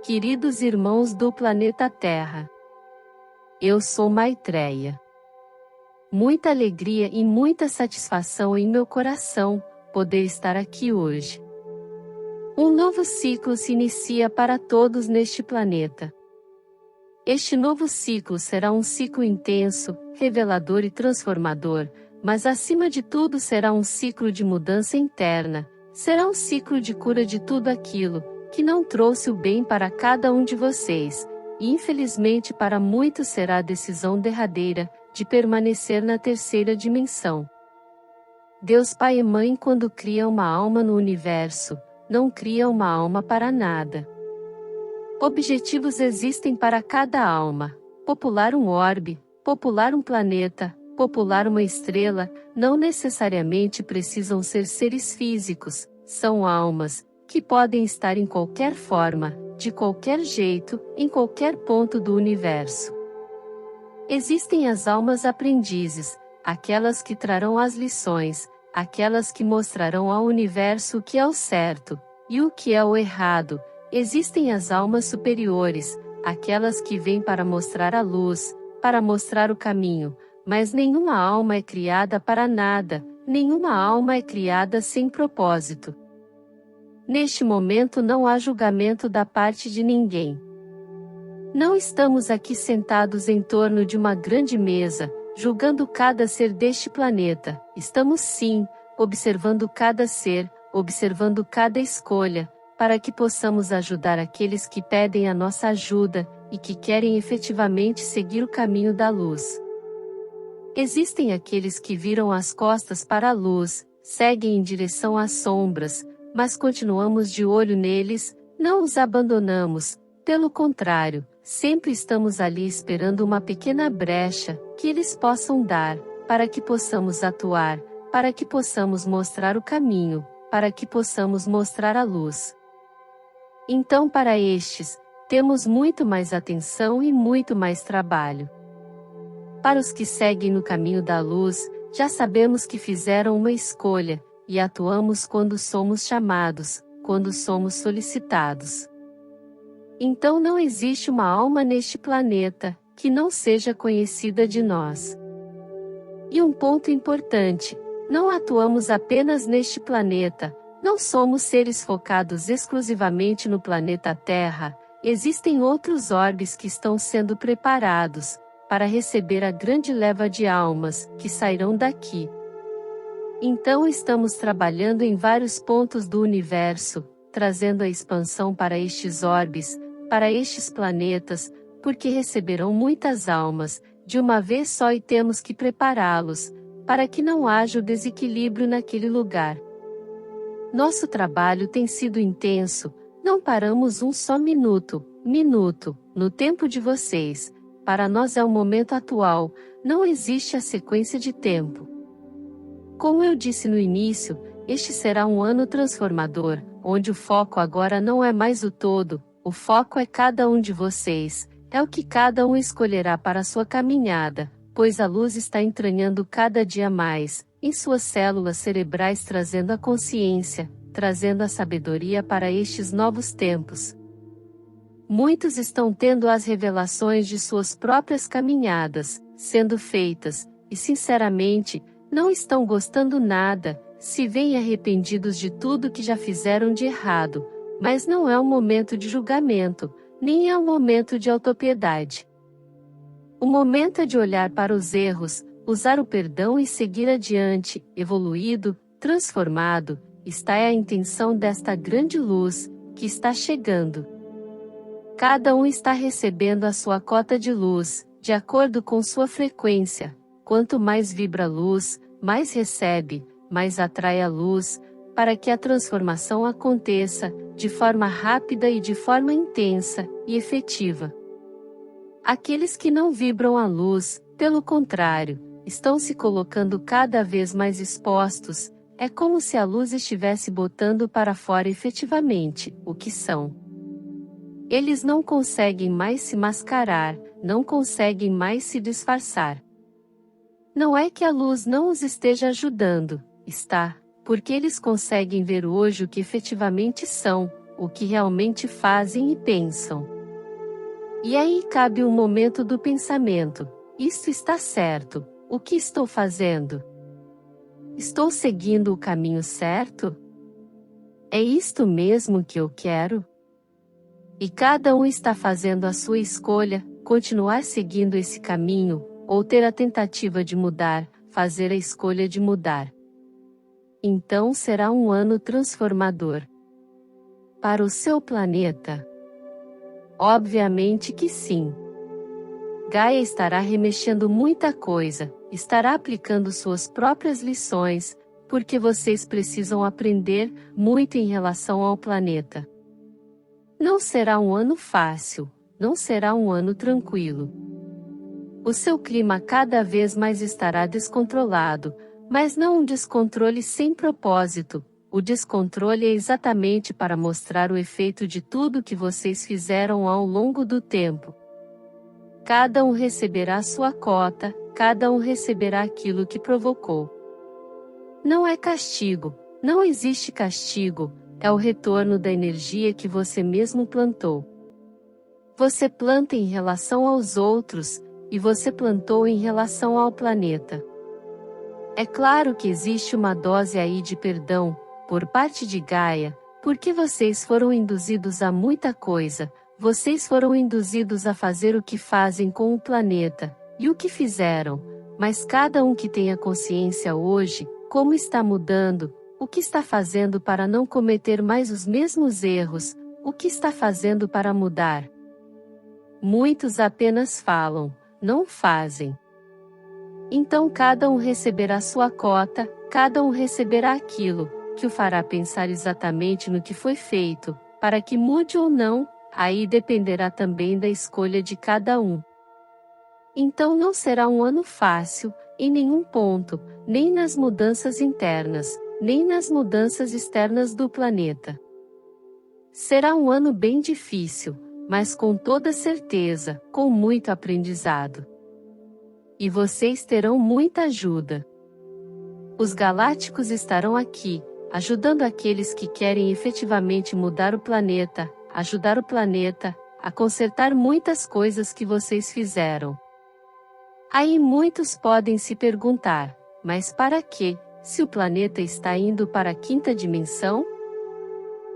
Queridos irmãos do planeta Terra, eu sou Maitreya. Muita alegria e muita satisfação em meu coração, poder estar aqui hoje. Um novo ciclo se inicia para todos neste planeta. Este novo ciclo será um ciclo intenso, revelador e transformador, mas acima de tudo será um ciclo de mudança interna, será um ciclo de cura de tudo aquilo que não trouxe o bem para cada um de vocês, e infelizmente para muitos será a decisão derradeira, de permanecer na terceira dimensão. Deus Pai e Mãe, quando cria uma alma no universo, não cria uma alma para nada. Objetivos existem para cada alma: popular um orbe, popular um planeta, popular uma estrela, não necessariamente precisam ser seres físicos, são almas, que podem estar em qualquer forma, de qualquer jeito, em qualquer ponto do universo. Existem as almas aprendizes, aquelas que trarão as lições, aquelas que mostrarão ao universo o que é o certo, e o que é o errado. Existem as almas superiores, aquelas que vêm para mostrar a luz, para mostrar o caminho, mas nenhuma alma é criada para nada, nenhuma alma é criada sem propósito. Neste momento não há julgamento da parte de ninguém. Não estamos aqui sentados em torno de uma grande mesa, julgando cada ser deste planeta. Estamos sim, observando cada ser, observando cada escolha, para que possamos ajudar aqueles que pedem a nossa ajuda, e que querem efetivamente seguir o caminho da luz. Existem aqueles que viram as costas para a luz, seguem em direção às sombras, mas continuamos de olho neles, não os abandonamos, pelo contrário, sempre estamos ali esperando uma pequena brecha, que eles possam dar, para que possamos atuar, para que possamos mostrar o caminho, para que possamos mostrar a luz. Então para estes, temos muito mais atenção e muito mais trabalho. Para os que seguem no caminho da luz, já sabemos que fizeram uma escolha, e atuamos quando somos chamados, quando somos solicitados. Então não existe uma alma neste planeta, que não seja conhecida de nós. E um ponto importante, não atuamos apenas neste planeta, não somos seres focados exclusivamente no planeta Terra, existem outros orbes que estão sendo preparados, para receber a grande leva de almas, que sairão daqui. Então estamos trabalhando em vários pontos do universo, trazendo a expansão para estes orbes, para estes planetas, porque receberão muitas almas, de uma vez só e temos que prepará-los, para que não haja o desequilíbrio naquele lugar. Nosso trabalho tem sido intenso, não paramos um só minuto, no tempo de vocês, para nós é o momento atual, não existe a sequência de tempo. Como eu disse no início, este será um ano transformador, onde o foco agora não é mais o todo, o foco é cada um de vocês, é o que cada um escolherá para a sua caminhada, pois a luz está entranhando cada dia mais, em suas células cerebrais, trazendo a consciência, trazendo a sabedoria para estes novos tempos. Muitos estão tendo as revelações de suas próprias caminhadas, sendo feitas, e sinceramente, não estão gostando nada, se veem arrependidos de tudo que já fizeram de errado, mas não é um momento de julgamento, nem é um momento de autopiedade. O momento é de olhar para os erros, usar o perdão e seguir adiante, evoluído, transformado, está a intenção desta grande luz, que está chegando. Cada um está recebendo a sua cota de luz, de acordo com sua frequência. Quanto mais vibra a luz, mais recebe, mais atrai a luz, para que a transformação aconteça, de forma rápida e de forma intensa, e efetiva. Aqueles que não vibram a luz, pelo contrário, estão se colocando cada vez mais expostos, é como se a luz estivesse botando para fora efetivamente, o que são. Eles não conseguem mais se mascarar, não conseguem mais se disfarçar. Não é que a luz não os esteja ajudando, está, porque eles conseguem ver hoje o que efetivamente são, o que realmente fazem e pensam. E aí cabe o momento do pensamento: isto está certo, o que estou fazendo? Estou seguindo o caminho certo? É isto mesmo que eu quero? E cada um está fazendo a sua escolha, continuar seguindo esse caminho, ou ter a tentativa de mudar, fazer a escolha de mudar. Então será um ano transformador. Para o seu planeta? Obviamente que sim. Gaia estará remexendo muita coisa, estará aplicando suas próprias lições, porque vocês precisam aprender muito em relação ao planeta. Não será um ano fácil, não será um ano tranquilo. O seu clima cada vez mais estará descontrolado, mas não um descontrole sem propósito. O descontrole é exatamente para mostrar o efeito de tudo que vocês fizeram ao longo do tempo. Cada um receberá sua cota, cada um receberá aquilo que provocou. Não é castigo, não existe castigo, é o retorno da energia que você mesmo plantou. Você planta em relação aos outros, e você plantou em relação ao planeta. É claro que existe uma dose aí de perdão, por parte de Gaia, porque vocês foram induzidos a muita coisa, vocês foram induzidos a fazer o que fazem com o planeta, e o que fizeram, mas cada um que tenha consciência hoje, como está mudando, o que está fazendo para não cometer mais os mesmos erros, o que está fazendo para mudar. Muitos apenas falam, não fazem. Então cada um receberá sua cota, cada um receberá aquilo, que o fará pensar exatamente no que foi feito, para que mude ou não, aí dependerá também da escolha de cada um. Então não será um ano fácil, em nenhum ponto, nem nas mudanças internas, nem nas mudanças externas do planeta. Será um ano bem difícil, mas com toda certeza, com muito aprendizado. E vocês terão muita ajuda. Os galácticos estarão aqui, ajudando aqueles que querem efetivamente mudar o planeta, ajudar o planeta, a consertar muitas coisas que vocês fizeram. Aí muitos podem se perguntar, mas para quê, se o planeta está indo para a quinta dimensão?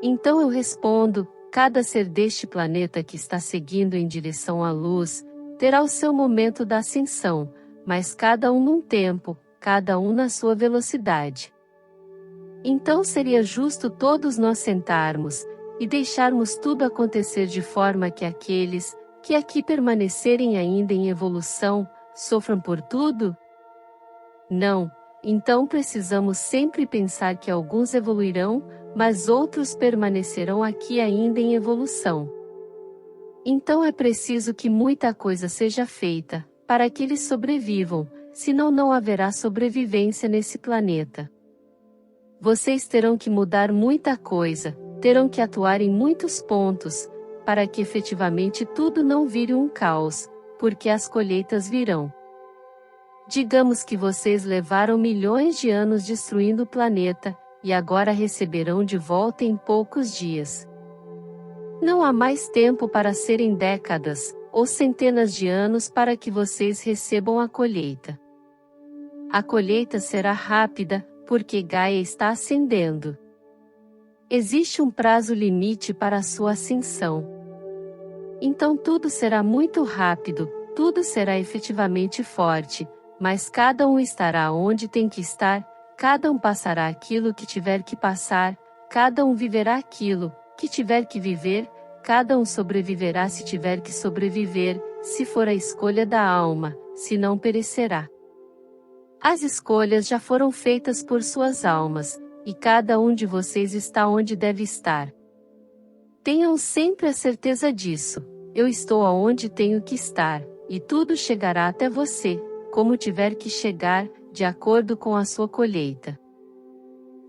Então eu respondo, cada ser deste planeta que está seguindo em direção à luz, terá o seu momento da ascensão, mas cada um num tempo, cada um na sua velocidade. Então seria justo todos nós sentarmos, e deixarmos tudo acontecer de forma que aqueles, que aqui permanecerem ainda em evolução, sofram por tudo? Não, então precisamos sempre pensar que alguns evoluirão, mas outros permanecerão aqui ainda em evolução. Então é preciso que muita coisa seja feita, para que eles sobrevivam, senão não haverá sobrevivência nesse planeta. Vocês terão que mudar muita coisa, terão que atuar em muitos pontos, para que efetivamente tudo não vire um caos, porque as colheitas virão. Digamos que vocês levaram milhões de anos destruindo o planeta, e agora receberão de volta em poucos dias. Não há mais tempo para serem décadas, ou centenas de anos para que vocês recebam a colheita. A colheita será rápida, porque Gaia está ascendendo. Existe um prazo limite para a sua ascensão. Então tudo será muito rápido, tudo será efetivamente forte, mas cada um estará onde tem que estar, cada um passará aquilo que tiver que passar, cada um viverá aquilo que tiver que viver, cada um sobreviverá se tiver que sobreviver, se for a escolha da alma, se não perecerá. As escolhas já foram feitas por suas almas, e cada um de vocês está onde deve estar. Tenham sempre a certeza disso, eu estou aonde tenho que estar, e tudo chegará até você, como tiver que chegar, de acordo com a sua colheita.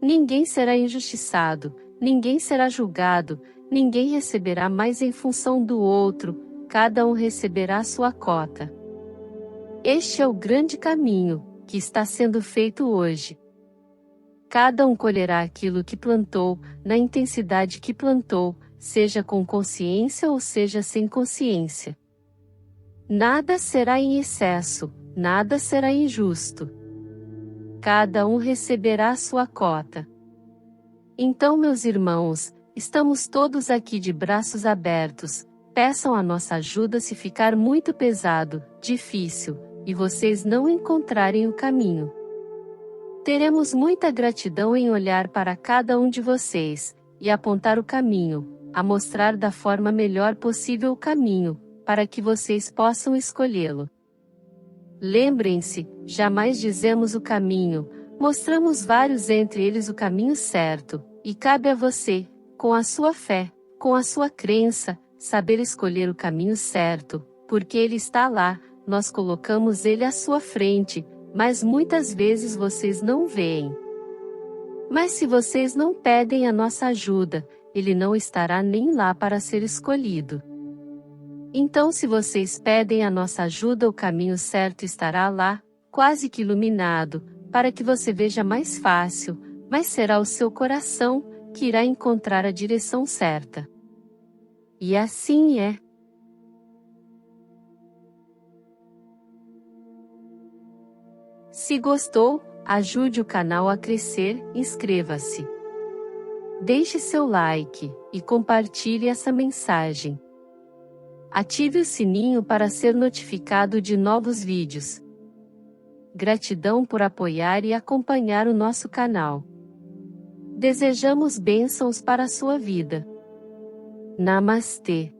Ninguém será injustiçado, ninguém será julgado, ninguém receberá mais em função do outro, cada um receberá a sua cota. Este é o grande caminho, que está sendo feito hoje. Cada um colherá aquilo que plantou, na intensidade que plantou, seja com consciência ou seja sem consciência. Nada será em excesso, nada será injusto. Cada um receberá a sua cota. Então, meus irmãos, estamos todos aqui de braços abertos. Peçam a nossa ajuda se ficar muito pesado, difícil, e vocês não encontrarem o caminho. Teremos muita gratidão em olhar para cada um de vocês, e apontar o caminho, a mostrar da forma melhor possível o caminho, para que vocês possam escolhê-lo. Lembrem-se, jamais dizemos o caminho, mostramos vários entre eles o caminho certo, e cabe a você, com a sua fé, com a sua crença, saber escolher o caminho certo, porque ele está lá, nós colocamos ele à sua frente, mas muitas vezes vocês não veem. Mas se vocês não pedem a nossa ajuda, ele não estará nem lá para ser escolhido. Então, se vocês pedem a nossa ajuda, o caminho certo estará lá, quase que iluminado, para que você veja mais fácil, mas será o seu coração que irá encontrar a direção certa. E assim é. Se gostou, ajude o canal a crescer, inscreva-se. Deixe seu like e compartilhe essa mensagem. Ative o sininho para ser notificado de novos vídeos. Gratidão por apoiar e acompanhar o nosso canal. Desejamos bênçãos para a sua vida. Namastê.